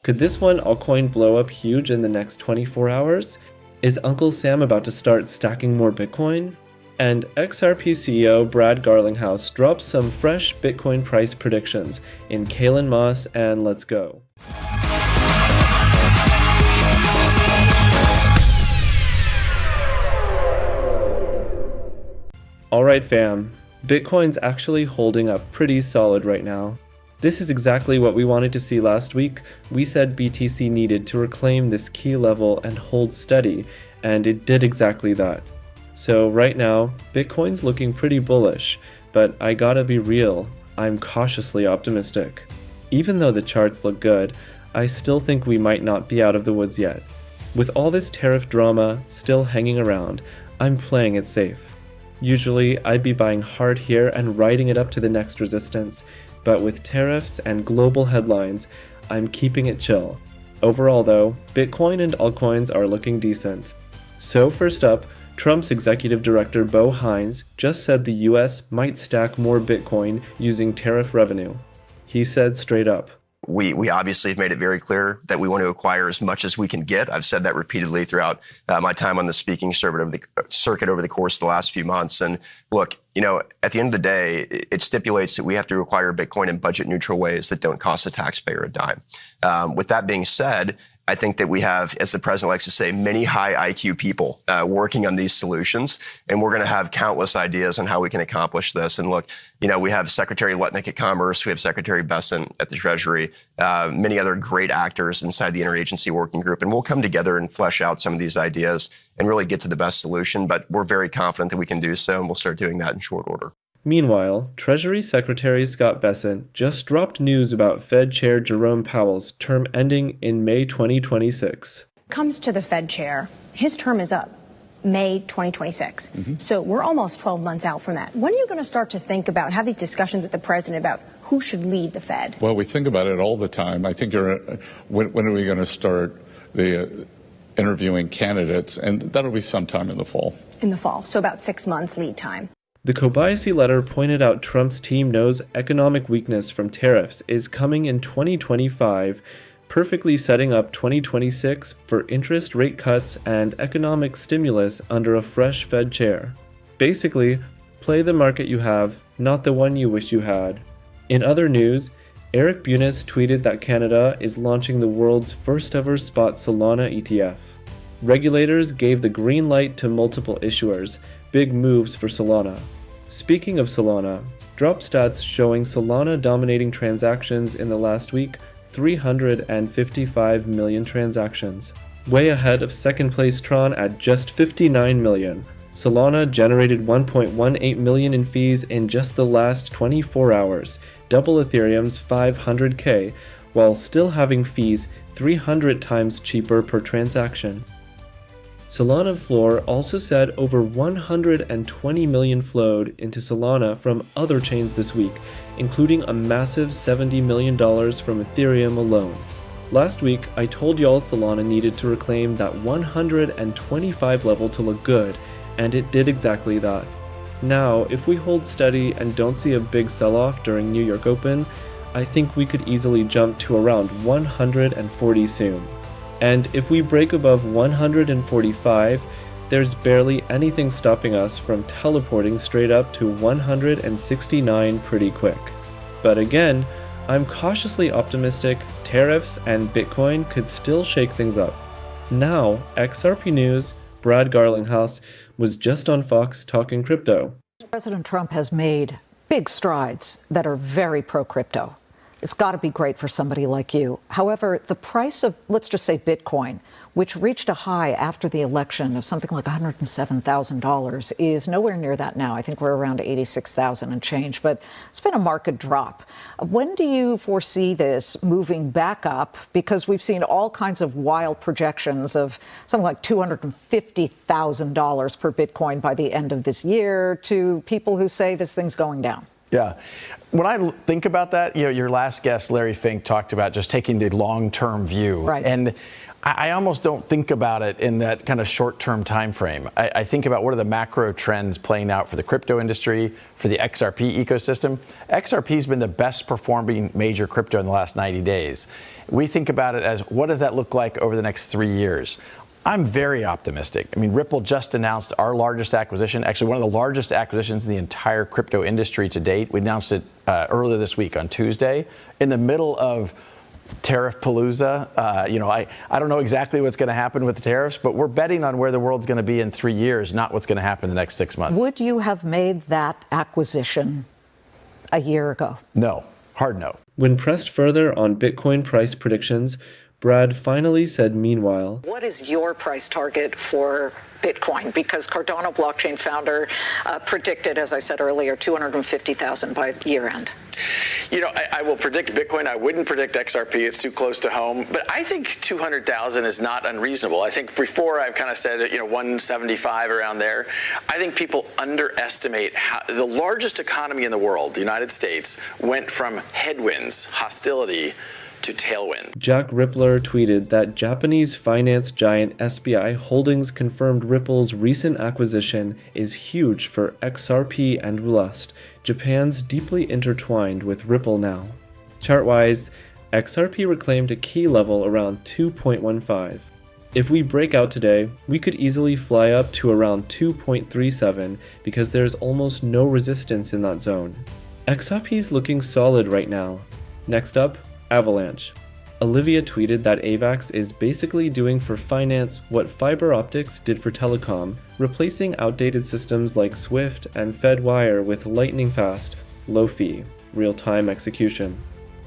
Could this one altcoin blow up huge in the next 24 hours? Is Uncle Sam about to start stacking more Bitcoin? And XRP CEO Brad Garlinghouse drops some fresh Bitcoin price predictions in Kalen Moss and Let's Go. Alright fam, Bitcoin's actually holding up pretty solid right now. This is exactly what we wanted to see last week. We said BTC needed to reclaim this key level and hold steady, and it did exactly that. So right now, Bitcoin's looking pretty bullish, but I gotta be real, I'm cautiously optimistic. Even though the charts look good, I still think we might not be out of the woods yet. With all this tariff drama still hanging around, I'm playing it safe. Usually, I'd be buying hard here and riding it up to the next resistance, but with tariffs and global headlines, I'm keeping it chill. Overall though, Bitcoin and altcoins are looking decent. So first up, Trump's executive director Bo Hines just said the US might stack more Bitcoin using tariff revenue. He said straight up, We obviously have made it very clear that we want to acquire as much as we can get. I've said that repeatedly throughout my time on the speaking circuit over the course of the last few months. And look, at the end of the day, it stipulates that we have to acquire Bitcoin in budget neutral ways that don't cost the taxpayer a dime. With that being said, I think that we have, as the president likes to say, many high IQ people working on these solutions, and we're going to have countless ideas on how we can accomplish this. And look, we have Secretary Lutnick at Commerce, we have Secretary Bessent at the Treasury, many other great actors inside the interagency working group, and we'll come together and flesh out some of these ideas and really get to the best solution. But we're very confident that we can do so, and we'll start doing that in short order. Meanwhile, Treasury Secretary Scott Bessent just dropped news about Fed Chair Jerome Powell's term ending in May 2026. Comes to the Fed chair, his term is up May 2026. So we're almost 12 months out from that. When are you going to start to think about, have these discussions with the president about who should lead the Fed? Well, we think about it all the time. I think when are we going to start the interviewing candidates? And that'll be sometime in the fall. In the fall, so about 6 months lead time. The Kobayashi letter pointed out Trump's team knows economic weakness from tariffs is coming in 2025, perfectly setting up 2026 for interest rate cuts and economic stimulus under a fresh Fed chair. Basically, play the market you have, not the one you wish you had. In other news, Eric Bunis tweeted that Canada is launching the world's first ever spot Solana ETF. Regulators gave the green light to multiple issuers, big moves for Solana. Speaking of Solana, drop stats showing Solana dominating transactions in the last week, 355 million transactions. Way ahead of second place Tron at just 59 million. Solana generated 1.18 million in fees in just the last 24 hours, double Ethereum's 500k, while still having fees 300 times cheaper per transaction. Solana Floor also said over 120 million flowed into Solana from other chains this week, including a massive $70 million from Ethereum alone. Last week, I told y'all Solana needed to reclaim that 125 level to look good, and it did exactly that. Now, if we hold steady and don't see a big sell-off during New York Open, I think we could easily jump to around 140 soon. And if we break above 145, there's barely anything stopping us from teleporting straight up to 169 pretty quick. But again, I'm cautiously optimistic tariffs and Bitcoin could still shake things up. Now, XRP News, Brad Garlinghouse was just on Fox talking crypto. President Trump has made big strides that are very pro-crypto. It's got to be great for somebody like you. However, the price of, let's just say Bitcoin, which reached a high after the election of something like $107,000, is nowhere near that now. I think we're around 86,000 and change, but it's been a market drop. When do you foresee this moving back up? Because we've seen all kinds of wild projections of something like $250,000 per Bitcoin by the end of this year to people who say this thing's going down. Yeah. When I think about that, your last guest, Larry Fink, talked about just taking the long-term view. Right. And I almost don't think about it in that kind of short-term time frame. I think about what are the macro trends playing out for the crypto industry, for the XRP ecosystem. XRP has been the best performing major crypto in the last 90 days. We think about it as what does that look like over the next 3 years? I'm very optimistic. I mean, Ripple just announced our largest acquisition, actually one of the largest acquisitions in the entire crypto industry to date. We announced it earlier this week on Tuesday in the middle of tariff palooza. I don't know exactly what's going to happen with the tariffs, but we're betting on where the world's going to be in 3 years, not what's going to happen in the next 6 months. Would you have made that acquisition a year ago? No. Hard no. When pressed further on Bitcoin price predictions, Brad finally said, meanwhile, what is your price target for Bitcoin? Because Cardano blockchain founder predicted, as I said earlier, 250,000 by year end. I will predict Bitcoin. I wouldn't predict XRP. It's too close to home. But I think 200,000 is not unreasonable. I think before I've kind of said, 175 around there. I think people underestimate how the largest economy in the world, the United States, went from headwinds, hostility, to tailwind. Jack Rippler tweeted that Japanese finance giant SBI Holdings confirmed Ripple's recent acquisition is huge for XRP and Lust, Japan's deeply intertwined with Ripple now. Chart-wise, XRP reclaimed a key level around 2.15. If we break out today, we could easily fly up to around 2.37 because there's almost no resistance in that zone. XRP's looking solid right now. Next up, Avalanche. Olivia tweeted that AVAX is basically doing for finance what fiber optics did for telecom, replacing outdated systems like Swift and Fedwire with lightning-fast, low-fee, real-time execution.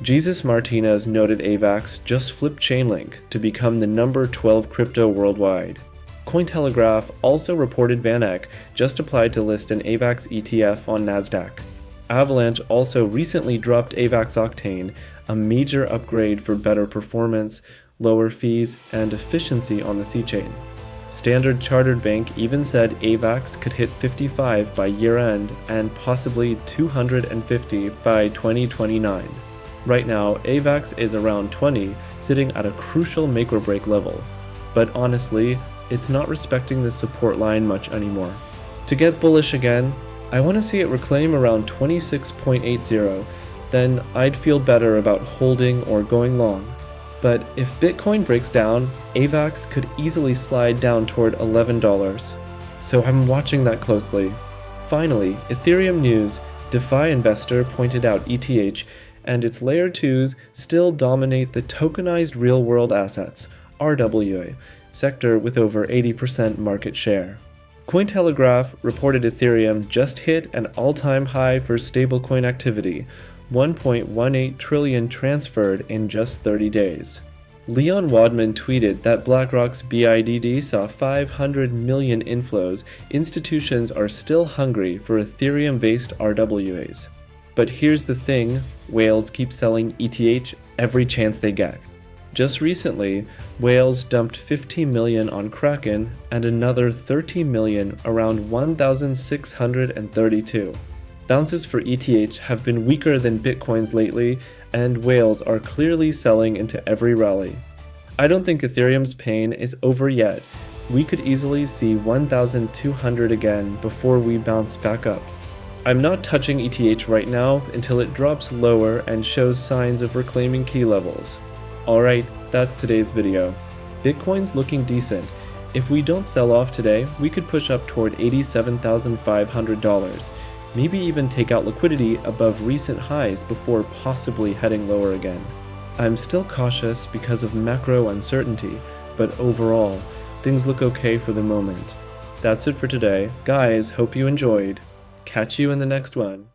Jesus Martinez noted AVAX just flipped Chainlink to become the number 12 crypto worldwide. Cointelegraph also reported VanEck just applied to list an AVAX ETF on Nasdaq. Avalanche also recently dropped AVAX Octane, a major upgrade for better performance, lower fees, and efficiency on the C-chain. Standard Chartered Bank even said AVAX could hit 55 by year-end and possibly 250 by 2029. Right now, AVAX is around 20, sitting at a crucial make-or-break level. But honestly, it's not respecting the support line much anymore. To get bullish again, I want to see it reclaim around 26.80, then I'd feel better about holding or going long. But if Bitcoin breaks down, AVAX could easily slide down toward $11. So I'm watching that closely. Finally, Ethereum news, DeFi Investor pointed out ETH and its Layer 2s still dominate the tokenized real-world assets, RWA, sector with over 80% market share. Cointelegraph reported Ethereum just hit an all-time high for stablecoin activity, 1.18 trillion transferred in just 30 days. Leon Wadman tweeted that BlackRock's BIDD saw 500 million inflows. Institutions are still hungry for Ethereum-based RWAs. But here's the thing, whales keep selling ETH every chance they get. Just recently, whales dumped 50 million on Kraken and another 30 million around 1,632. Bounces for ETH have been weaker than Bitcoin's lately, and whales are clearly selling into every rally. I don't think Ethereum's pain is over yet. We could easily see 1,200 again before we bounce back up. I'm not touching ETH right now until it drops lower and shows signs of reclaiming key levels. Alright, that's today's video. Bitcoin's looking decent. If we don't sell off today, we could push up toward $87,500. Maybe even take out liquidity above recent highs before possibly heading lower again. I'm still cautious because of macro uncertainty, but overall, things look okay for the moment. That's it for today. Guys, hope you enjoyed. Catch you in the next one.